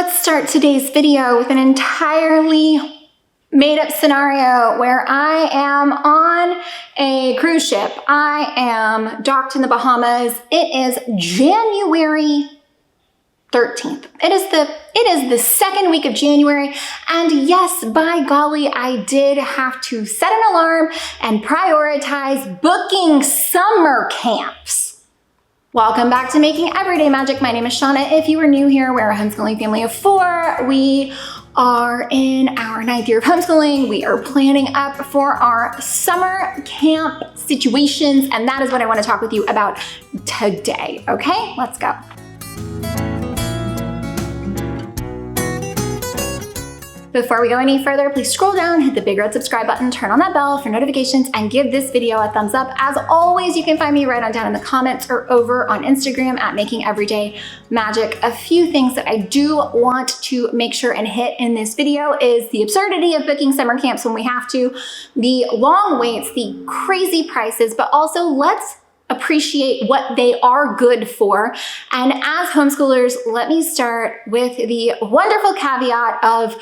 Let's start today's video with an entirely made-up scenario where I am on a cruise ship. I am docked in the Bahamas. It is January 13th. It is the second week of January, and yes, by golly, I did have to set an alarm and prioritize booking summer camps. Welcome back to Making Everyday Magic. My name is Shanna. If you are new here, we're a homeschooling family of 4. We are in our 9th year of homeschooling. We are planning up for our summer camp situations, and that is what I want to talk with you about today. Okay, let's go. Before we go any further, please scroll down, hit the big red subscribe button, turn on that bell for notifications, and give this video a thumbs up. As always, you can find me right on down in the comments or over on Instagram at Making Everyday Magic. A few things that I do want to make sure and hit in this video is the absurdity of booking summer camps when we have to, the long waits, the crazy prices, but also let's appreciate what they are good for. And as homeschoolers, let me start with the wonderful caveat of,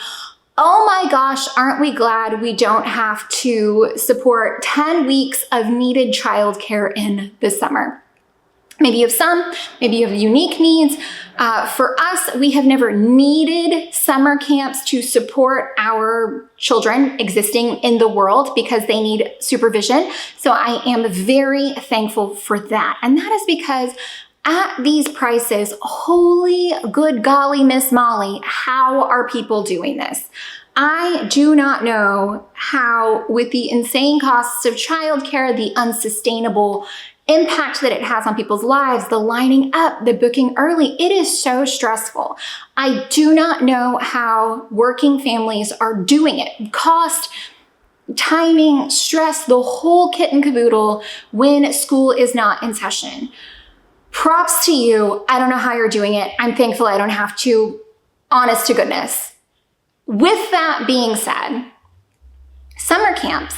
oh my gosh, aren't we glad we don't have to support 10 weeks of needed childcare in the summer? Maybe you have some, maybe you have unique needs. For us, we have never needed summer camps to support our children existing in the world because they need supervision. So I am very thankful for that. And that is because at these prices, holy good golly, Miss Molly, how are people doing this? I do not know how, with the insane costs of childcare, the unsustainable impact that it has on people's lives, the lining up, the booking early, it is so stressful. I do not know how working families are doing it. Cost, timing, stress, the whole kit and caboodle when school is not in session. Props to you. I don't know how you're doing it. I'm thankful I don't have to, honest to goodness. With that being said, summer camps,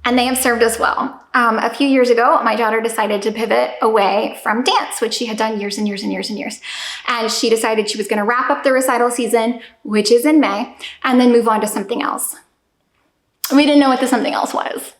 and they have served us well. A few years ago, my daughter decided to pivot away from dance, which she had done years and years and years and years. And she decided she was gonna wrap up the recital season, which is in May, and then move on to something else. We didn't know what the something else was.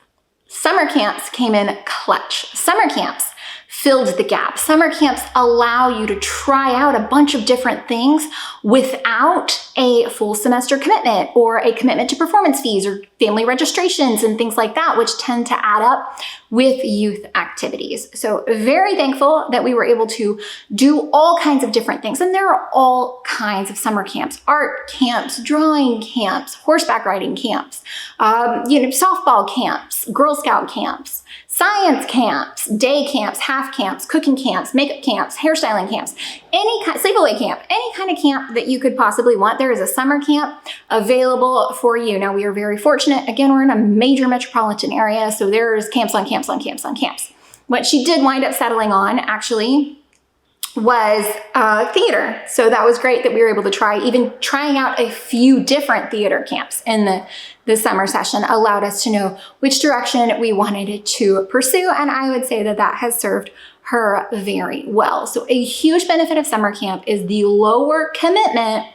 Summer camps came in clutch. Summer camps filled the gap. Summer camps allow you to try out a bunch of different things without a full semester commitment or a commitment to performance fees or family registrations and things like that, which tend to add up with youth activities. So very thankful that we were able to do all kinds of different things. And there are all kinds of summer camps: art camps, drawing camps, horseback riding camps, softball camps, Girl Scout camps, science camps, day camps, half camps, cooking camps, makeup camps, hairstyling camps, any kind, sleepaway camp, any kind of camp that you could possibly want. There is a summer camp available for you. Now, we are very fortunate. Again, we're in a major metropolitan area, so there's camps on camps on camps on camps. What she did wind up settling on, actually, was theater. So that was great that we were able to trying out a few different theater camps in the summer session allowed us to know which direction we wanted to pursue. And I would say that that has served her very well. So a huge benefit of summer camp is the lower commitment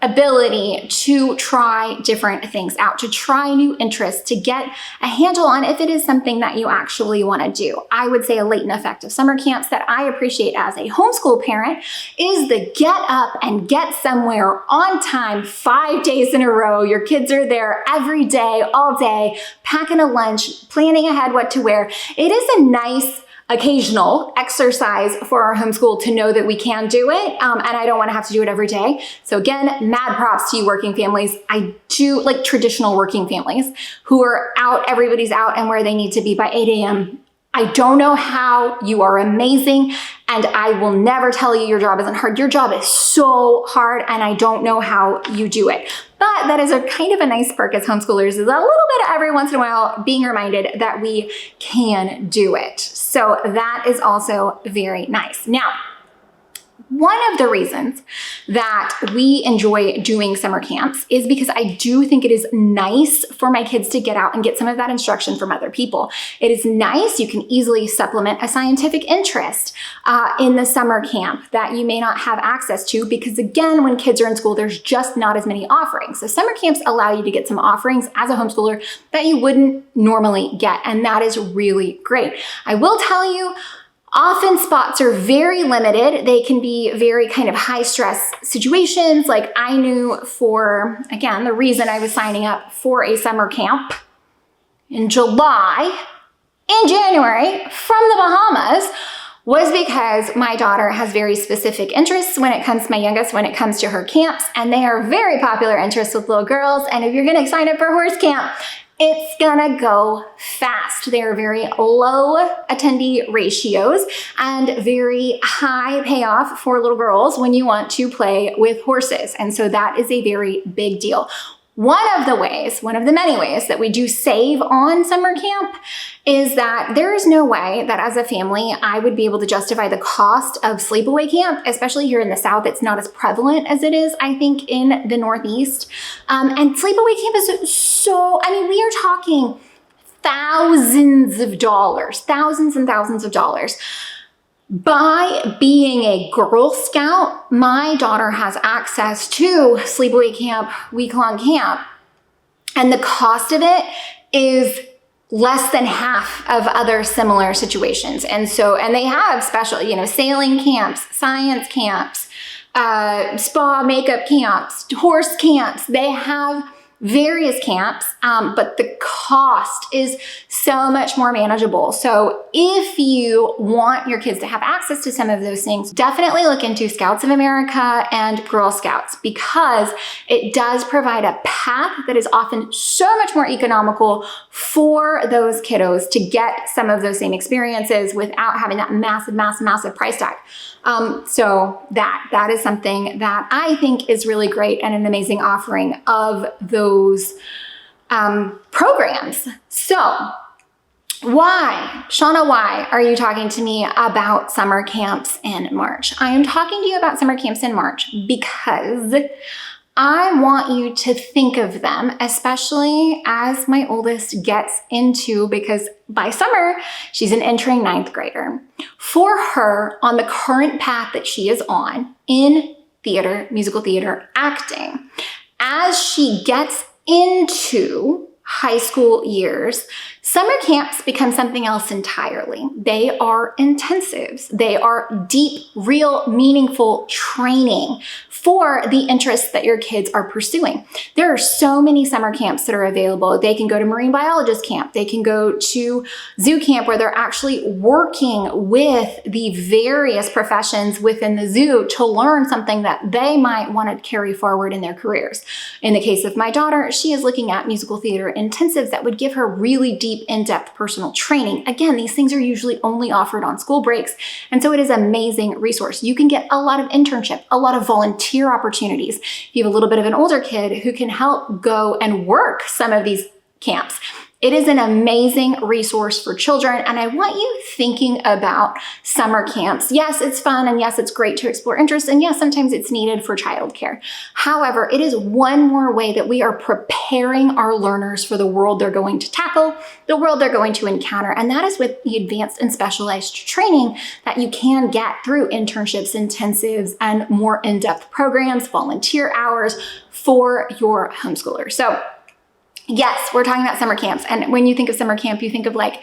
ability to try different things out, to try new interests, to get a handle on if it is something that you actually want to do. I would say a latent effect of summer camps that I appreciate as a homeschool parent is the get up and get somewhere on time 5 days in a row. Your kids are there every day, all day, packing a lunch, planning ahead what to wear. It is a nice occasional exercise for our homeschool to know that we can do it, and I don't want to have to do it every day. So again, mad props to you working families. I do like traditional working families who are out, everybody's out and where they need to be by 8 a.m. I don't know how. You are amazing, and I will never tell you your job isn't hard. Your job is so hard, and I don't know how you do it. But that is a kind of a nice perk as homeschoolers, is a little bit of every once in a while being reminded that we can do it. So that is also very nice. Now, One of the reasons that we enjoy doing summer camps is because I do think it is nice for my kids to get out and get some of that instruction from other people. It is nice. You can easily supplement a scientific interest in the summer camp that you may not have access to because, again, when kids are in school, there's just not as many offerings. So summer camps allow you to get some offerings as a homeschooler that you wouldn't normally get, and that is really great. I will tell you, often spots are very limited. They can be very kind of high stress situations. Like I knew for, again, the reason I was signing up for a summer camp in January from the Bahamas was because my daughter has very specific interests when it comes to my youngest, when it comes to her camps, and they are very popular interests with little girls. And if you're gonna sign up for horse camp, it's gonna go fast. They are very low attendee ratios and very high payoff for little girls when you want to play with horses. And so that is a very big deal. One of the many ways that we do save on summer camp is that there is no way that as a family, I would be able to justify the cost of sleepaway camp, especially here in the South. It's not as prevalent as it is, I think, in the Northeast. And sleepaway camp is so, I mean, we are talking thousands and thousands of dollars. By being a Girl Scout, my daughter has access to sleepaway camp, week-long camp, and the cost of it is less than half of other similar situations. And they have special, sailing camps, science camps, spa makeup camps, horse camps. They have various camps, but the cost is so much more manageable. So if you want your kids to have access to some of those things, definitely look into Scouts of America and Girl Scouts because it does provide a path that is often so much more economical for those kiddos to get some of those same experiences without having that massive price tag. So that is something that I think is really great and an amazing offering of those programs. So Shanna, why are you talking to me about summer camps in March? I am talking to you about summer camps in March because I want you to think of them, especially as my oldest gets into, because by summer, she's an entering 9th grader. For her, on the current path that she is on in theater, musical theater, acting, as she gets into high school years, summer camps become something else entirely. They are intensives. They are deep, real, meaningful training for the interests that your kids are pursuing. There are so many summer camps that are available. They can go to marine biologist camp. They can go to zoo camp where they're actually working with the various professions within the zoo to learn something that they might want to carry forward in their careers. In the case of my daughter, she is looking at musical theater intensives that would give her really deep, in-depth personal training. Again, these things are usually only offered on school breaks, and so it is an amazing resource. You can get a lot of internship, a lot of volunteer opportunities. If you have a little bit of an older kid who can help go and work some of these camps. It is an amazing resource for children, and I want you thinking about summer camps. Yes, it's fun, and yes, it's great to explore interests, and yes, sometimes it's needed for childcare. However, it is one more way that we are preparing our learners for the world they're going to tackle, the world they're going to encounter, and that is with the advanced and specialized training that you can get through internships, intensives, and more in-depth programs, volunteer hours for your homeschoolers. So yes, we're talking about summer camps. And when you think of summer camp, you think of like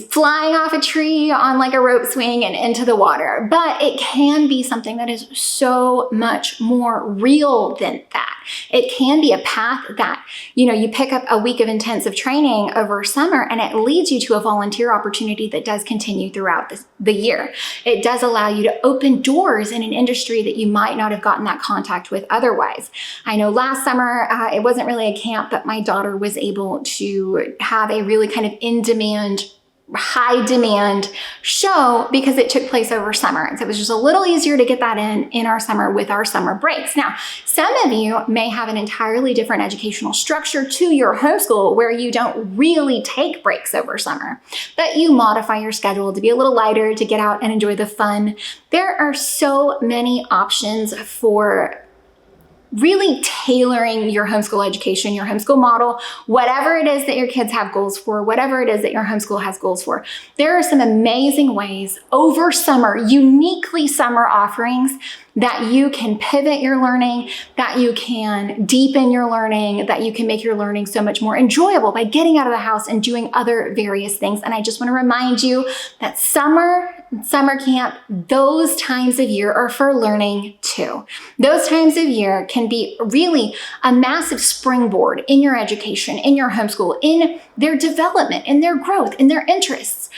flying off a tree on like a rope swing and into the water. But it can be something that is so much more real than that. It can be a path that, you pick up a week of intensive training over summer and it leads you to a volunteer opportunity that does continue throughout the year. It does allow you to open doors in an industry that you might not have gotten that contact with otherwise. I know last summer, it wasn't really a camp, but my daughter was able to have a really kind of in-demand high demand show because it took place over summer. And so it was just a little easier to get that in our summer with our summer breaks. Now, some of you may have an entirely different educational structure to your homeschool where you don't really take breaks over summer, but you modify your schedule to be a little lighter, to get out and enjoy the fun. There are so many options for really tailoring your homeschool education, your homeschool model, whatever it is that your kids have goals for, whatever it is that your homeschool has goals for. There are some amazing ways over summer, uniquely summer offerings that you can pivot your learning, that you can deepen your learning, that you can make your learning so much more enjoyable by getting out of the house and doing other various things. And I just want to remind you that summer camp, those times of year are for learning too. Those times of year can be really a massive springboard in your education, in your homeschool, in their development, in their growth, in their interests.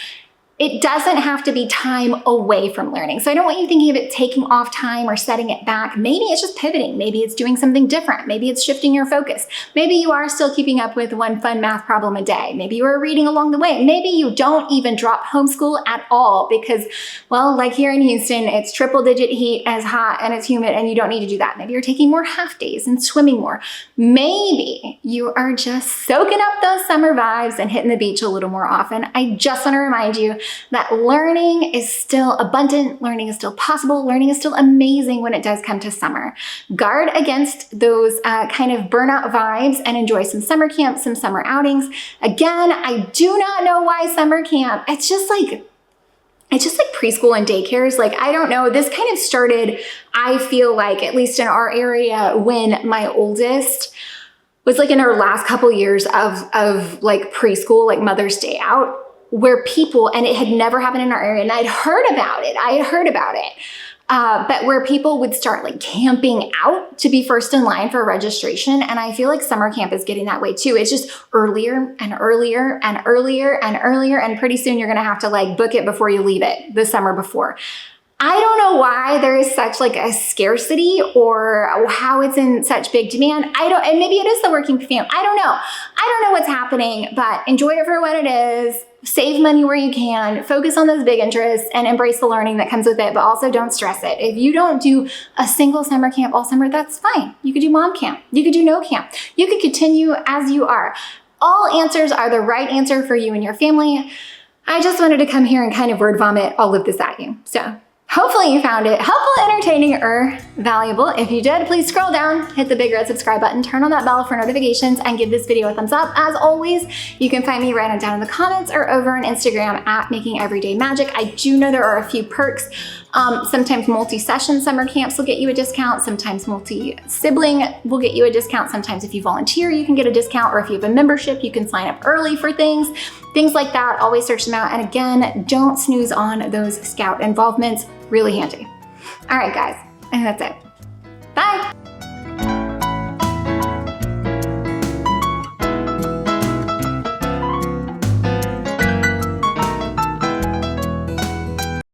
It doesn't have to be time away from learning. So I don't want you thinking of it taking off time or setting it back. Maybe it's just pivoting. Maybe it's doing something different. Maybe it's shifting your focus. Maybe you are still keeping up with one fun math problem a day. Maybe you are reading along the way. Maybe you don't even drop homeschool at all because, well, like here in Houston, it's triple digit heat and it's hot and it's humid and you don't need to do that. Maybe you're taking more half days and swimming more. Maybe you are just soaking up those summer vibes and hitting the beach a little more often. I just want to remind you that learning is still abundant, learning is still possible, learning is still amazing when it does come to summer. Guard against those kind of burnout vibes and enjoy some summer camp, some summer outings. Again, I do not know why summer camp. It's just like preschool and daycares. Like, I don't know, this kind of started, I feel like, at least in our area, when my oldest was like in her last couple years of like preschool, like Mother's Day out, where people, and it had never happened in our area, and I'd heard about it, but where people would start like camping out to be first in line for registration. And I feel like summer camp is getting that way too. It's just earlier and earlier and earlier and earlier. And pretty soon you're gonna have to like book it before you leave it the summer before. I don't know why there is such like a scarcity or how it's in such big demand. And maybe it is the working family. I don't know what's happening, but enjoy it for what it is. Save money where you can, focus on those big interests and embrace the learning that comes with it, but also don't stress it. If you don't do a single summer camp all summer, that's fine. You could do mom camp. You could do no camp. You could continue as you are. All answers are the right answer for you and your family. I just wanted to come here and kind of word vomit all of this at you. So hopefully you found it helpful, entertaining, or valuable. If you did, please scroll down, hit the big red subscribe button, turn on that bell for notifications, and give this video a thumbs up. As always, you can find me right on down in the comments or over on Instagram at Making Everyday Magic. I do know there are a few perks. Sometimes multi-session summer camps will get you a discount. Sometimes multi-sibling will get you a discount. Sometimes if you volunteer, you can get a discount, or if you have a membership, you can sign up early for things like that. Always search them out. And again, don't snooze on those Scout involvements. Really handy. All right, guys, and that's it.